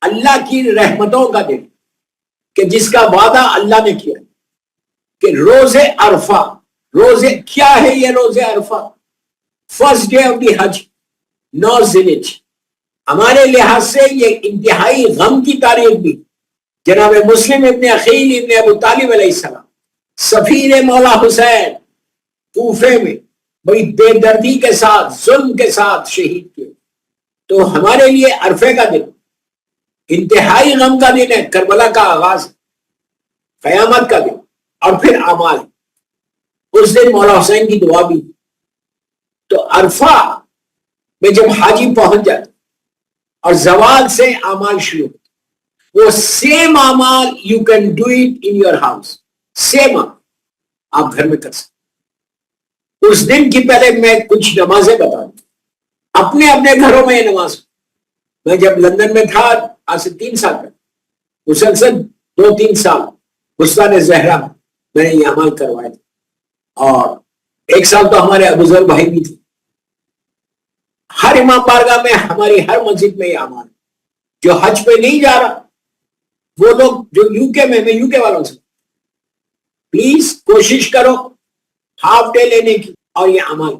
اللہ کی رحمتوں کا دن کہ جس کا وعدہ اللہ نے کیا کہ روز عرفہ، کیا ہے یہ روز عرفہ؟ فرسٹ ڈے آف دی حج، 9 ذی الحجہ۔ ہمارے لحاظ سے یہ انتہائی غم کی تاریخ بھی۔ جناب مسلم ابن عقیل ابن ابو طالب علیہ السلام سفیر مولا حسین کوفے میں بڑی بے دردی کے ساتھ، ظلم کے ساتھ شہید کیے۔ تو ہمارے لیے عرفے کا دن انتہائی غم کا دن ہے، کربلا کا آغاز، قیامت کا دن، اور پھر اعمال۔ اس دن مولا حسین کی دعا بھی۔ تو عرفہ میں جب حاجی پہنچ جاتے اور زوال سے اعمال شروع ہوتے، وہ سیم اعمال you can do it in your house, same آپ گھر میں کر سکتے۔ اس دن کی پہلے میں کچھ نمازیں بتا دوں، اپنے اپنے گھروں میں یہ نماز۔ میں جب لندن میں تھا آج سے 3 سال پہلے، مسلسل 2-3 سال بستان زہرا میں نے یہ عمل کروائے تھے، اور 1 سال تو ہمارے ابوذر بھائی بھی تھے۔ ہر امام بارگاہ میں، ہماری ہر مسجد میں یہ عمل۔ جو حج پہ نہیں جا رہا، وہ لوگ جو یو کے میں یو کے والوں سے پلیز کوشش کرو ہاف ڈے لینے کی اور یہ عمل۔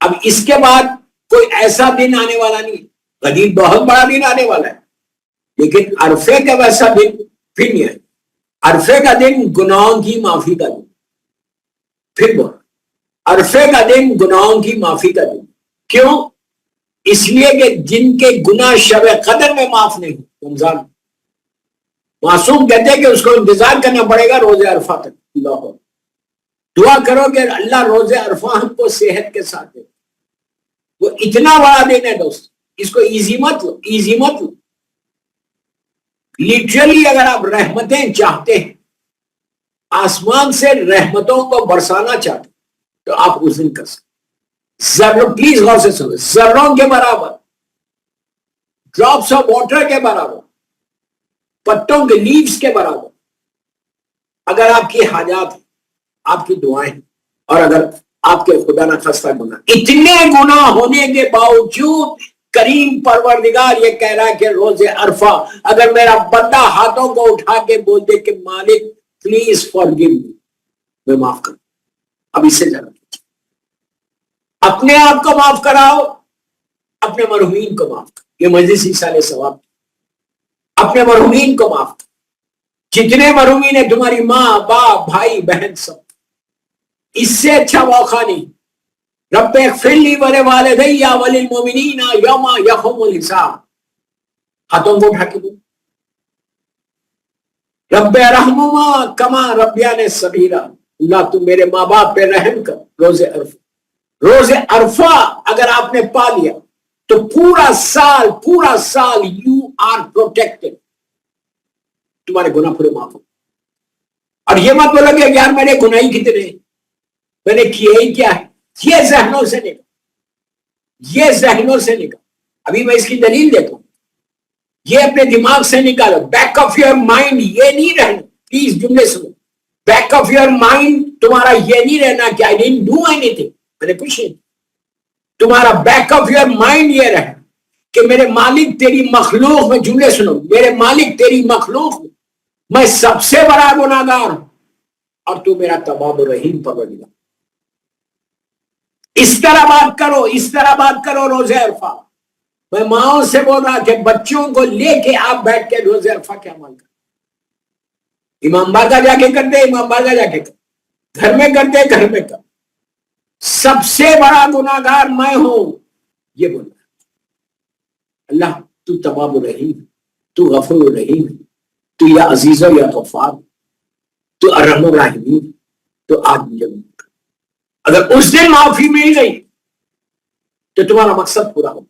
اب اس کے بعد کوئی ایسا دن آنے والا نہیں، قریب بہت بڑا دن آنے والا ہے، لیکن عرفے کا ویسا دن پھر نہیں آئے۔ عرفے کا دن گناہوں کی معافی کا دن، پھر بول عرفے کا دن گناہوں کی معافی کا دن۔ کیوں؟ اس لیے کہ جن کے گناہ شب قدر میں معاف نہیں، رمضان معصوم کہتے ہیں کہ اس کو انتظار کرنا پڑے گا روز عرفہ تک۔ اللہ دعا کرو کہ اللہ روز عرفہ ہم کو صحت کے ساتھ دے۔ وہ اتنا بڑا دن ہے دوست، اس کو ایزی مت لو، ایزی مت لو۔ لٹرلی اگر آپ رحمتیں چاہتے ہیں، آسمان سے رحمتوں کو برسانا چاہتے ہیں، تو آپ اس دن کر سکتے۔ پلیز غور سے سنو، ذروں کے برابر، ڈراپس آف واٹر کے برابر، پتوں کے لیوز کے برابر، اگر آپ کی حاجات ہیں، آپ کی دعائیں ہیں، اور اگر آپ کے خدا نہ خواستہ گناہ، اتنے گناہ ہونے کے باوجود کریم پروردگار یہ کہہ رہا ہے کہ روز عرفہ اگر میرا بندہ ہاتھوں کو اٹھا کے بول دے کہ مالک پلیز فارگیو می، میں معاف کروں، اب اس سے زیادہ اپنے آپ کو معاف کراؤ، اپنے مرحومین کو معاف کرو۔ یہ مجلس ایصال ثواب، اپنے مرحومین کو معاف کرو۔ جتنے مرحومین ہیں، تمہاری ماں، باپ، بھائی، بہن، سب، اس سے اچھا موقع نہیں۔ رب اغفر لی ولوالدی وللمؤمنین یوم یقوم الحساب، ہاتھوں کو اٹھا کے دو۔ رب ارحمہما کما ربیانی صغیرا، اللہ تم میرے ماں باپ پہ رحم کر۔ روز عرفہ، روز عرفہ اگر آپ نے پا لیا تو پورا سال یو آر پروٹیکٹڈ، تمہارے گناہ پورے معاف ہو۔ اور یہ مت بولو کہ یار میرے گناہ ہی کتنے، میں نے کیا ہی کیا ہے۔ یہ ذہنوں سے نکل، یہ ذہنوں سے نکل۔ ابھی میں اس کی دلیل دیتا ہوں، یہ اپنے دماغ سے نکالو۔ بیک آف یور مائنڈ یہ نہیں رہنا، پلیز جملے سنو، بیک آف یور مائنڈ تمہارا یہ نہیں رہنا کہ I didn't do anything، میں نے کچھ نہیں۔ تمہارا بیک آف یور مائنڈ یہ رہے کہ میرے مالک تیری مخلوق میں، جملے سنو، میرے مالک تیری مخلوق میں سب سے بڑا گناہگار ہوں، اور تو میرا تواب الرحیم پروردگار۔ اس طرح بات کرو، اس طرح بات کرو روز عرفہ۔ میں ماؤں سے بول رہا کہ بچوں کو لے کے آپ بیٹھ کے روز عرفہ کیا عمل کریں۔ امام بارگاہ جا کے کرتے، امام بارگاہ جا کے کرتے، گھر میں کرتے، گھر میں کرتے۔ سب سے بڑا گناہگار میں ہوں، یہ بول رہا اللہ تو تواب الرحیم، تو غفور الرحیم، تو یا عزیز و یا غفار، تو ارحم الراحمین، تو آج مجھے اگر اس دن معافی مل گئی تو تمہارا مقصد پورا ہو۔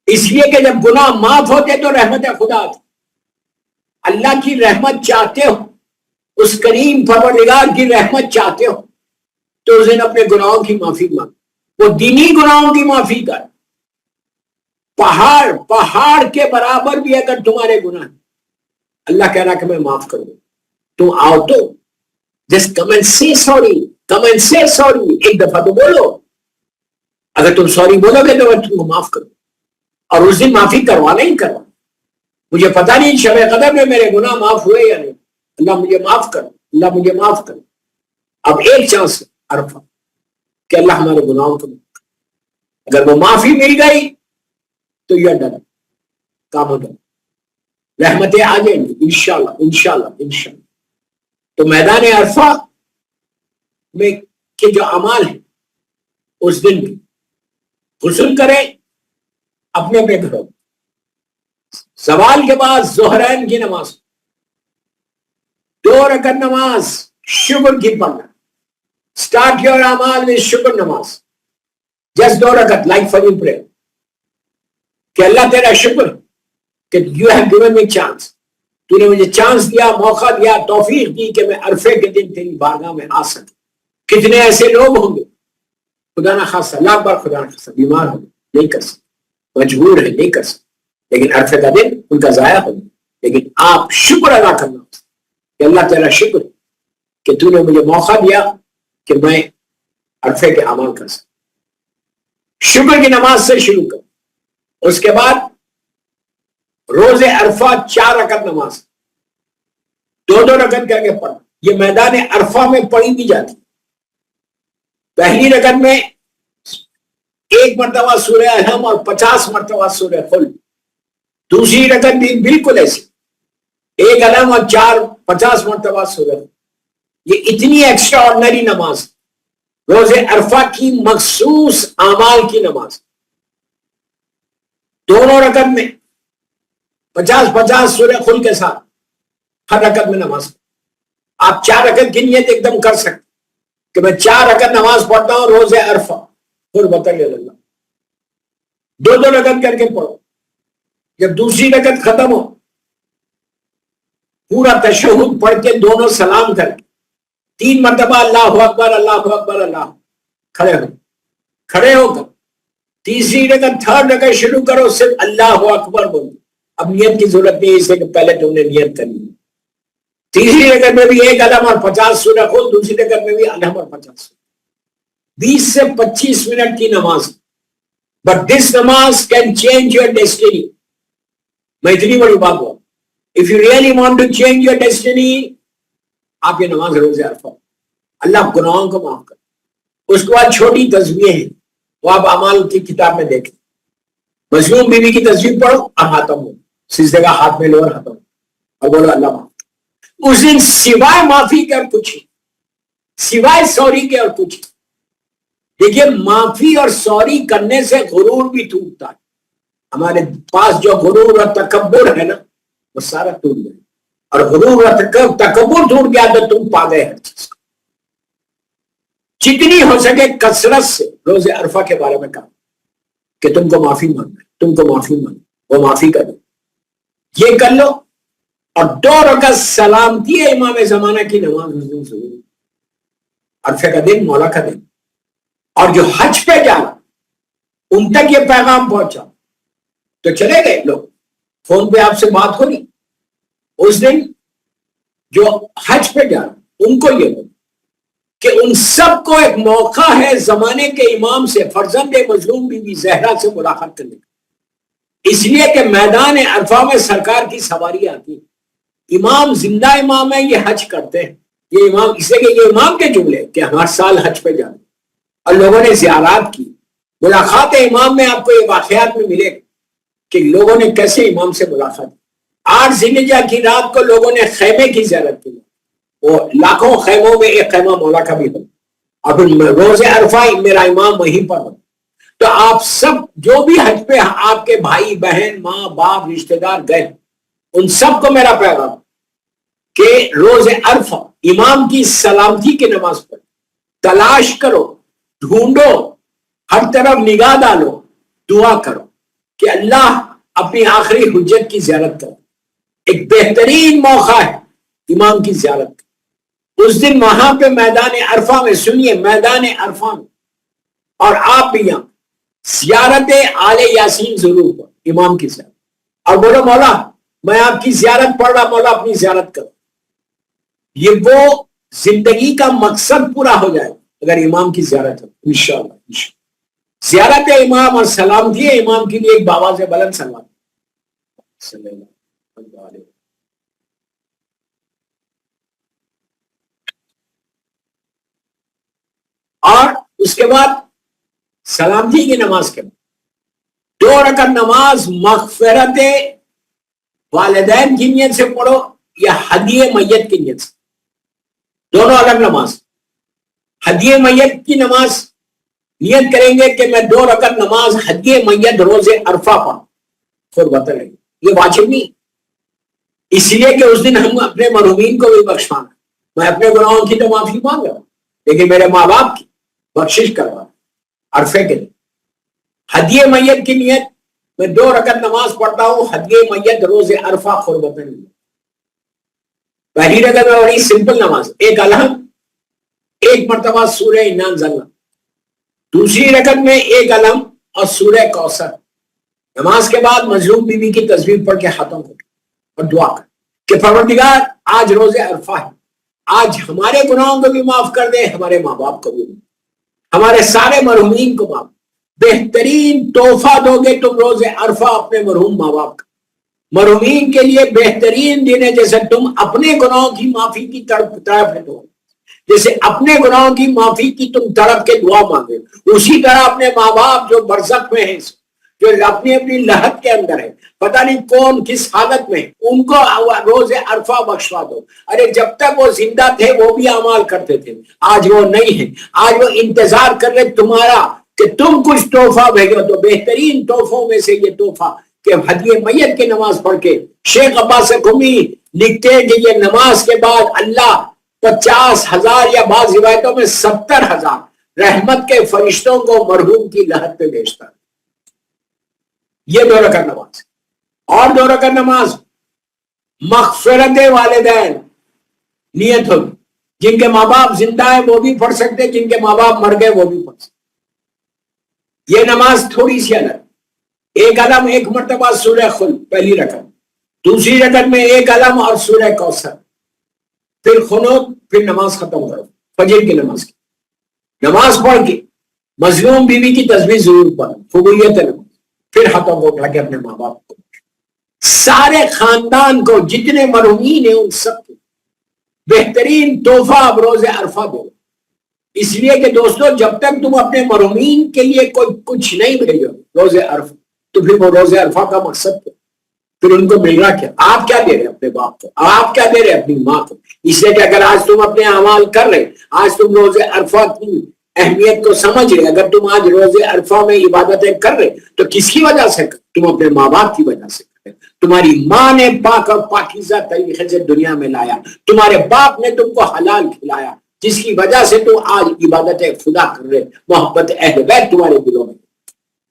اس لیے کہ جب گناہ معاف ہوتے تو رحمت خدا آتی۔ اللہ کی رحمت چاہتے ہو، اس کریم پروردگار کی رحمت چاہتے ہو، تو اس دن اپنے گناہوں کی معافی مانگ۔ وہ دینی گناہوں کی معافی کر، پہاڑ کے برابر بھی اگر تمہارے گناہ، اللہ کہہ رہا کہ میں معاف کروں۔ تم آؤ تو جسٹ کم اینڈ سے سوری، کم اینڈ سے سوری، ایک دفعہ تو بولو۔ اگر تم سوری بولو گے تو میں تم کو معاف کروں، اور اس دن معافی کروانا ہی کروانا۔ مجھے پتہ نہیں شب قدر میں میرے گناہ معاف ہوئے یا نہیں، اللہ مجھے معاف کر، اللہ مجھے معاف کر۔ اب ایک چانس عرفہ کہ اللہ ہمارے گناہوں کو، اگر وہ معافی مل گئی تو یہ ڈر کام ہو جائے، رحمتیں آ جائیں گی انشاءاللہ انشاءاللہ انشاءاللہ۔ تو میدان عرفہ میں کے جو اعمال ہیں اس دن کی غسل کریں اپنے اپنے گھروں، زوال کے بعد ظہرین کی نماز 2 رکعت نماز شکر کی پڑھنا، اسٹارٹ یور اعمال with شکر نماز، جسٹ 2 رکعت لائک فجر پریئر، کہ اللہ تیرا شکر کہ you have given me chance, تو نے مجھے چانس دیا، موقع دیا، توفیق دی کہ میں عرفے کے دن تیری بارگاہ میں آ سکوں۔ کتنے ایسے لوگ ہوں گے خدا نہ خاصہ، لاکھ بار خدا نہ خاصہ بیمار ہوں گے، نہیں کر سکتے، مجبور ہے نہیں کر سکتے، لیکن عرفے کا دن ان کا ضائع ہو گیا۔ لیکن آپ شکر ادا کرنا کہ اللہ تعالیٰ شکر کہ تو نے مجھے موقع دیا کہ میں عرفے کے اعمال کر سکوں۔ شکر کی نماز سے شروع کر، اس کے بعد روز عرفہ 4 رکعت نماز 2 رکعت کر کے پڑھنا، یہ میدان عرفہ میں پڑھی بھی جاتی۔ پہلی رکعت میں 1 مرتبہ سورہ الحم اور 50 مرتبہ سورہ خلق، دوسری رکعت بھی بالکل ایسی، 1 الحم اور 50 مرتبہ سورہ خلق۔ یہ اتنی ایکسٹرا آرڈنری نماز، روز عرفہ کی مخصوص اعمال کی نماز، دونوں رکعت میں 50 سورہ خلق کے ساتھ ہر رکعت میں نماز۔ آپ 4 رکعت کی نیت ایک دم کر سکتے کہ میں 4 رکعت نماز پڑھتا ہوں روز عرفہ، قربۃ اللہ، 2 رکعت کر کے پڑھو۔ جب دوسری رکعت ختم ہو پورا تشہد پڑھ کے دونوں سلام کر کے 3 مرتبہ اللہ اکبر اللہ اکبر اللہ، کھڑے ہو کر تیسری رکعت 3rd رکعت شروع کرو، صرف اللہ اکبر بولو۔ اب نیت کی ضرورت نہیں، اس لیے کہ پہلے تم نے نیت کرنی ہے۔ تیسری رکعت میں بھی 1 الحم اور 50 سورہ خلق، دوسری رکعت میں بھی الحم اور 50، 20 سے 25 منٹ کی نماز۔ بٹ دس نماز کین چینج یور ڈیسٹینی۔ میں اتنی بڑی بات ہوں، if you really want to change your destiny, آپ یہ نماز روز عرفہ، اللہ گناہوں کو معاف کر۔ اس کے بعد چھوٹی تسبیحیں ہیں، وہ آپ اعمال کی کتاب میں دیکھیں۔ مظلوم بیوی کی تسبیح پڑھو اور ہاتھوں میں سجدے کا ہاتھ میں لو اور ہاتھوں میں اور بولو اللہ معاف۔ اس دن سوائے معافی کے اور کچھ، سوائے سوری کے اور کچھ۔ دیکھیے معافی اور سوری کرنے سے غرور بھی ٹوٹتا ہے۔ ہمارے پاس جو غرور اور تکبر ہے نا وہ سارا ٹوٹ گیا، اور غرور اور تکبر ٹوٹ گیا تو تم پا گئے ہر چیز کو۔ جتنی ہو سکے کثرت سے روز عرفہ کے بارے میں کہا کہ تم کو معافی مانگنا ہے، تم کو معافی مانگنا، وہ معافی کر دو، یہ کر لو۔ اور 2 رکعت سلامتی ہے امام زمانہ کی نماز اس دن، عرفے کا دن، مولا کا دن۔ اور جو حج پہ جانا ان تک یہ پیغام پہنچا تو چلے گئے لوگ، فون پہ آپ سے بات ہو رہی، اس دن جو حج پہ جانا ان کو یہ بول کہ ان سب کو ایک موقع ہے زمانے کے امام سے، فرزند مظلوم بی بی زہرا سے ملاقات کرنے کا، اس لیے کہ میدان عرفہ میں سرکار کی سواری آتی، امام زندہ امام ہے، یہ حج کرتے ہیں، یہ امام، اس لیے کہ یہ امام کے جملے کہ ہر سال حج پہ جانا، اور لوگوں نے زیارات کی۔ ملاقات امام میں آپ کو یہ واقعات میں ملے کہ لوگوں نے کیسے امام سے ملاقات کی۔ 8 ذی الحجہ کی رات کو لوگوں نے خیمے کی زیارت کی، وہ لاکھوں خیموں میں ایک خیمہ مولا کا بھی ہو، اور پھر روز عرفہ میرا امام وہیں پر ہو۔ تو آپ سب جو بھی حج پہ آپ کے بھائی بہن ماں باپ رشتہ دار گئے، ان سب کو میرا پیغام کہ روز عرفہ امام کی سلامتی کی نماز پڑھو، تلاش کرو، ڈھونڈو، ہر طرف نگاہ ڈالو، دعا کرو کہ اللہ اپنی آخری حجت کی زیارت کرو۔ ایک بہترین موقع ہے امام کی زیارت کا۔ اس دن وہاں پہ میدان عرفہ میں، سنیے میدان عرفہ میں، اور آپ بھی یہاں زیارت آل یاسین ضرور کرو، امام کی زیارت، اور بولو مولا میں آپ کی زیارت پڑھ رہا، مولا اپنی زیارت کرو۔ یہ وہ زندگی کا مقصد پورا ہو جائے اگر امام کی زیارت ہو، انشاءاللہ۔ زیارت امام اور سلامتی امام کے لیے ایک باواز بلند سلام۔ اور اس کے بعد سلامتی کی نماز کے بعد 2 رکعت نماز مغفرت والدین کی نیت سے پڑھو یا ہدیے میت کی نیت سے، دونوں الگ نماز۔ ہدیے میت کی نماز نیت کریں گے کہ میں 2 رکعت نماز ہدیے میت روز عرفہ پڑھوں، قربت ہے، یہ واجب نہیں، اس لیے کہ اس دن ہم اپنے مرحومین کو بھی بخشوانا، میں اپنے گناہوں کی تو معافی مانگ رہا ہوں لیکن میرے ماں باپ کی بخشش کروا عرفے کے لیے۔ ہدیے میت کی نیت میں 2 رکعت نماز پڑھتا ہوں ہدیے میت روز عرفہ قربت ہے۔ پہلی رکعت میں بڑی سمپل نماز، ایک الحمد، ایک مرتبہ سورہ انا انزلنا، دوسری رکعت میں ایک الحمد اور سورہ کوثر۔ نماز کے بعد مظلوم بیوی کی تسبیح پڑھ کے ہاتھوں کو اور دعا کر کہ پروردگار آج روز عرفہ ہے، آج ہمارے گناہوں کو بھی معاف کر دے، ہمارے ماں باپ کو بھی، ہمارے سارے مرحومین کو معاف۔ بہترین تحفہ دو گے تم روز عرفہ اپنے مرحوم ماں باپ کا، مرحومین کے لیے بہترین دن ہے، جیسے تم اپنے گناہوں کی معافی کی طرف دو، جیسے اپنے گناہوں کی معافی کی تم تڑپ کے دعا مانگے، اسی طرح اپنے ماں باپ جو برزخ میں ہیں، جو اپنی اپنی لہت کے اندر ہے، پتہ نہیں کون کس حالت میں، ان کو روز عرفہ بخشوا دو۔ ارے جب تک وہ زندہ تھے وہ بھی اعمال کرتے تھے، آج وہ نہیں ہیں، آج وہ انتظار کر رہے تمہارا کہ تم کچھ تحفہ بھیجو۔ تو بہترین تحفوں میں سے یہ تحفہ کہ ہدیے میت کی نماز پڑھ کے، شیخ عباس قمی لکھتے ہیں کہ یہ نماز کے بعد اللہ 50,000 یا بعض روایتوں میں 70,000 رحمت کے فرشتوں کو مرحوم کی لہت پہ بھیجتا ہے۔ یہ 2 رکعت نماز، اور 2 رکعت نماز مغفرت والدین نیت ہوگی، جن کے ماں باپ زندہ ہیں وہ بھی پڑھ سکتے، جن کے ماں باپ مر گئے وہ بھی پڑھ سکتے۔ یہ نماز تھوڑی سی الگ، ایک علم ایک مرتبہ سورہ خلق پہلی رکعت، دوسری رکعت میں ایک علم اور سورہ کوثر، پھر قنوت، پھر نماز ختم کرو، فجر کی نماز کی نماز پڑھ کے مظلوم بیوی کی تسبیح ضرور پڑھو، قبولیت نماز، پھر ہاتھوں کو اٹھا کے اپنے ماں باپ کو، سارے خاندان کو، جتنے مرحومین ہیں ان سب کو بہترین تحفہ اب روز عرفہ دو۔ اس لیے کہ دوستو جب تک تم اپنے مرحومین کے لیے کوئی کچھ نہیں بھیجو روز عرفہ، تو پھر وہ روز عرفہ کا مقصد کیا؟ پھر ان کو مل رہا کیا؟ آپ کیا دے رہے اپنے باپ کو، آپ کیا دے رہے اپنی ماں کو؟ اس لیے کہ اگر آج تم اپنے اعمال کر رہے، آج تم روز عرفہ کی اہمیت کو سمجھ رہے، اگر تم آج روز عرفہ میں عبادتیں کر رہے تو کس کی وجہ سے؟ تم اپنے ماں باپ کی وجہ سے کر رہے۔ تمہاری ماں نے پاک اور پاکیزہ طریقے سے دنیا میں لایا، تمہارے باپ نے تم کو حلال کھلایا، جس کی وجہ سے تم آج عبادت خدا کر رہے، محبت اہل بیت تمہارے دلوں میں۔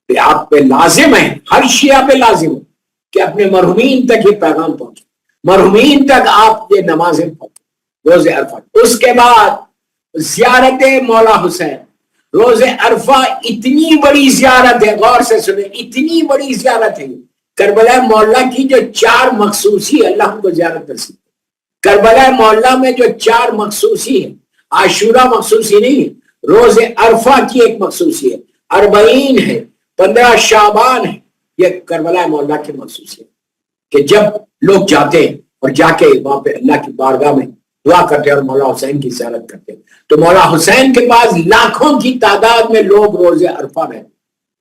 آپ پہ لازم ہے، ہر شیعہ پہ لازم ہے کہ اپنے مرحومین تک یہ پیغام پہنچے، مرحومین تک آپ یہ نمازیں پڑھیں روز عرفہ۔ اس کے بعد زیارت مولا حسین روز عرفہ، اتنی بڑی زیارت ہے، غور سے سنیں، اتنی بڑی زیارت ہے کربلا معلیٰ کی، جو 4 مخصوصی، اللہ ہم کو زیارت نصیب۔ کربلا معلیٰ میں جو 4 مخصوصی ہیں، عاشورہ مخصوصی نہیں ہے، روز عرفہ کی ایک مخصوصی ہے، 40 ہے، 15 شعبان ہے، یہ کربلا معلیٰ کی مخصوصی ہے کہ جب لوگ جاتے ہیں اور جا کے وہاں پہ اللہ کی بارگاہ میں دعا کرتے ہیں اور مولا حسین کی زیارت کرتے ہیں، تو مولا حسین کے پاس لاکھوں کی تعداد میں لوگ روز عرفہ رہتے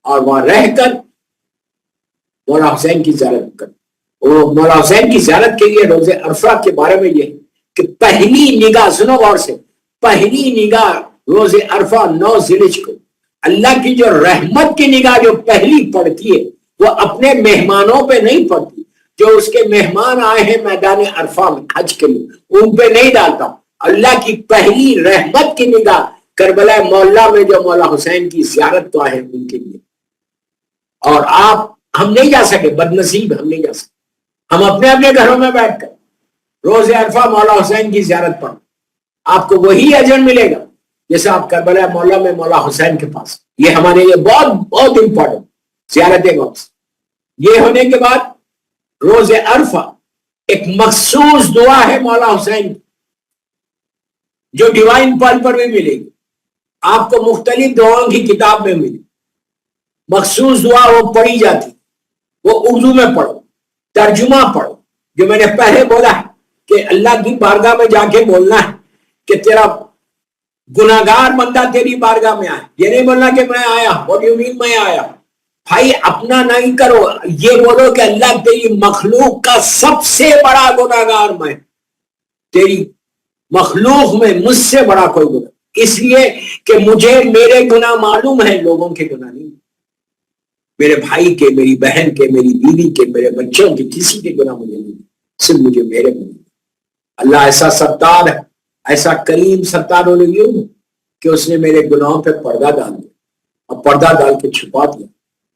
اور وہاں رہ کر مولا حسین کی زیارت کرتے۔ اور مولا حسین کی زیارت کے لیے روز عرفہ کے بارے میں یہ کہ پہلی نگاہ، سنو غور سے، پہلی نگاہ روز عرفہ 9 ذی الحجہ کو اللہ کی جو رحمت کی نگاہ جو پہلی پڑتی ہے وہ اپنے مہمانوں پہ نہیں پڑتی، جو اس کے مہمان آئے ہیں میدان عرفہ میں حج کے لیے ان پہ نہیں ڈالتا۔ اللہ کی پہلی رحمت کی نگاہ کربلا معلیٰ میں جو مولا حسین کی زیارت کو آئے ہیں ان کے لیے۔ اور ہم نہیں جا سکے، بد نصیب ہم نہیں جا سکے، ہم اپنے اپنے گھروں میں بیٹھ کر روز عرفہ مولا حسین کی زیارت پڑھ، آپ کو وہی اجر ملے گا جیسے آپ کربلا معلیٰ میں مولا حسین کے پاس۔ یہ ہمارے لیے بہت بہت امپورٹنٹ زیارت وقت۔ یہ ہونے کے بعد روز عرفہ ایک مخصوص دعا ہے مولا حسین کی جو ڈیوائن پال پر بھی ملے گی، آپ کو مختلف دعاؤں کی کتاب میں ملی، مخصوص دعا وہ پڑھی جاتی، وہ اردو میں پڑھو، ترجمہ پڑھو، جو میں نے پہلے بولا ہے کہ اللہ کی بارگاہ میں جا کے بولنا ہے کہ تیرا گناہگار بندہ تیری بارگاہ میں آئے. یہ نہیں بولنا کہ میں آیا. What do you mean میں آیا؟ بھائی اپنا نہیں کرو, یہ بولو کہ اللہ تیری مخلوق کا سب سے بڑا گناہگار میں, تیری مخلوق میں مجھ سے بڑا کوئی گناہ, اس لیے کہ مجھے میرے گناہ معلوم ہے, لوگوں کے گناہ نہیں, میرے بھائی کے, میری بہن کے, میری بیوی کے, میرے بچوں کے, کسی کے گناہ مجھے نہیں, صرف مجھے میرے گناہ. اللہ ایسا ستار ہے, ایسا کریم ستار ہونے گیا کہ اس نے میرے گناہوں پہ پردہ ڈال دیا اور پردہ ڈال کے چھپا دیا,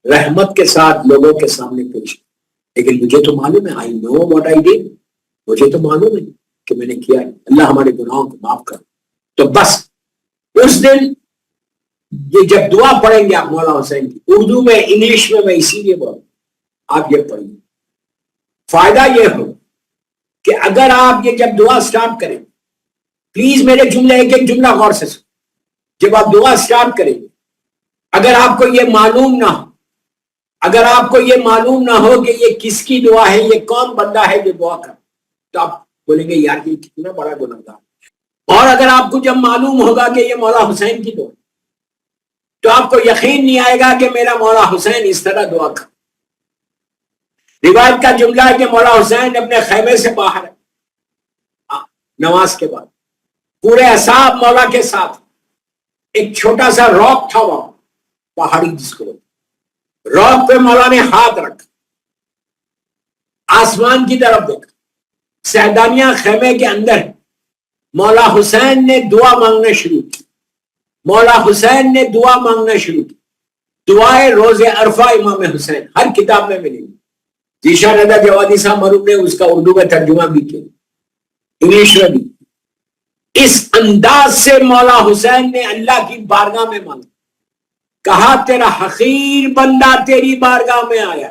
رحمت کے ساتھ لوگوں کے سامنے پیش. لیکن مجھے تو معلوم ہے, I know what I did, مجھے تو معلوم ہے کہ میں نے کیا ہے. اللہ ہمارے گناہوں کو معاف کر. تو بس اس دن یہ جب دعا پڑھیں گے آپ مولانا حسین کی, اردو میں, انگلش میں اسی لیے بول, آپ یہ پڑھیں گے. فائدہ یہ ہو کہ اگر آپ یہ جب دعا سٹارٹ کریں, پلیز میرے جملے ایک ایک جملہ غور سے سن. جب آپ دعا سٹارٹ کریں گے, اگر آپ کو یہ معلوم نہ ہو, اگر آپ کو یہ معلوم نہ ہو کہ یہ کس کی دعا ہے, یہ کون بندہ ہے جو دعا کر, تو آپ بولیں گے یار یہ کتنا بڑا گناہگار. اور اگر آپ کو جب معلوم ہوگا کہ یہ مولا حسین کی دعا, تو آپ کو یقین نہیں آئے گا کہ میرا مولا حسین اس طرح دعا کر. روایت کا جملہ ہے کہ مولا حسین اپنے خیمے سے باہر ہے نماز کے بعد, پورے اصحاب مولا کے ساتھ, ایک چھوٹا سا راک تھا وہاں, پہاڑی جس کو راک پہ مولا نے ہاتھ رکھا, آسمان کی طرف دیکھا, سیدانیہ خیمے کے اندر. مولا حسین نے دعا مانگنا شروع کی, مولا حسین نے دعا مانگنا شروع کی. دعائے روز عرفہ امام حسین ہر کتاب میں ملیں گی. ذیشان رضا جوادی صاحب مرحوم نے اس کا اردو میں ترجمہ بھی کیا, انگلش میں بھی. اس انداز سے مولا حسین نے اللہ کی بارگاہ میں مانگا, کہا تیرا حقیر بندہ تیری بارگاہ میں آیا,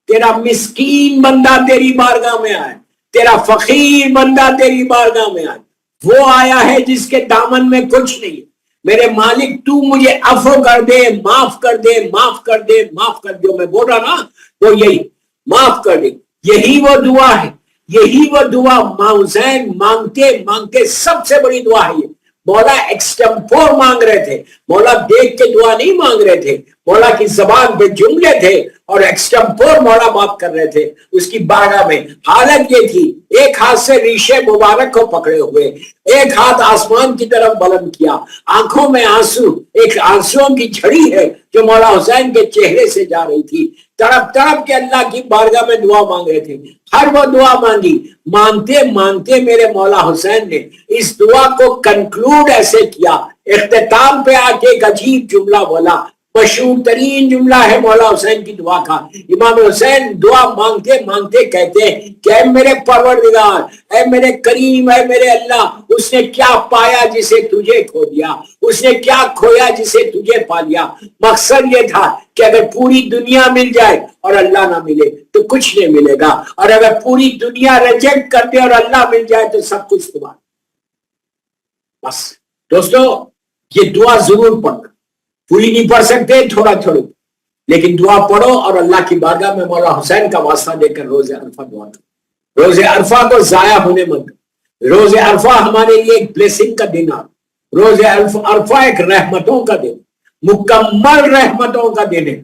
تیرا مسکین بندہ تیری بارگاہ میں آیا, تیرا فقیر بندہ تیری بارگاہ میں آیا. وہ آیا ہے جس کے دامن میں کچھ نہیں. میرے مالک تو مجھے عفو کر دے, معاف کر دے, معاف کر دے, معاف کر دے. میں بول رہا نا وہ یہی معاف کر دے, یہی وہ دعا ہے, یہی وہ دعا حسین مانگتے مانگتے سب سے بڑی دعا ہے یہ. مولا ایکسٹمپور مانگ رہے تھے, مولا دیکھ کے دعا نہیں مانگ رہے تھے, مولا کی زبان پہ جملے تھے اور ایکسٹمپور مولا بات کر رہے تھے اس کی بارگاہ میں. حالت یہ تھی, ایک ہاتھ سے ریشے مبارک کو پکڑے ہوئے, ایک ہاتھ آسمان کی طرف بلند کیا, آنکھوں میں آنسو, ایک آنسوؤں کی جھڑی ہے جو مولا حسین کے چہرے سے جا رہی تھی. تڑپ تڑپ کے اللہ کی بارگاہ میں دعا مانگ رہے تھے. ہر وہ دعا مانگی, مانگتے مانگتے میرے مولا حسین نے اس دعا کو کنکلوڈ ایسے کیا, اختتام پہ آ کے ایک عجیب جملہ بولا. مشہور ترین جملہ ہے مولا حسین کی دعا کا. امام حسین دعا مانگتے مانگتے کہتے ہیں کہ اے میرے پروردگار, اے میرے کریم, اے میرے اللہ, اس نے کیا پایا جسے تجھے کھو دیا, اس نے کیا کھویا جسے تجھے پا لیا. مقصد یہ تھا کہ اگر پوری دنیا مل جائے اور اللہ نہ ملے تو کچھ نہیں ملے گا, اور اگر پوری دنیا ریجیکٹ کر دے اور اللہ مل جائے تو سب کچھ تمہارا. بس دوستو, یہ دعا ضرور پڑھنا. پوری نہیں پڑھ سکتے, تھوڑا تھوڑی, لیکن دعا پڑھو اور اللہ کی بارگاہ میں مولا حسین کا واسطہ دے کر روز عرفہ دعا کرو. روز عرفہ کو ضائع ہونے مت. روز عرفہ ہمارے لیے ایک بلیسنگ کا دن ہے. روز عرفہ ایک رحمتوں کا دن, مکمل رحمتوں کا دن ہے.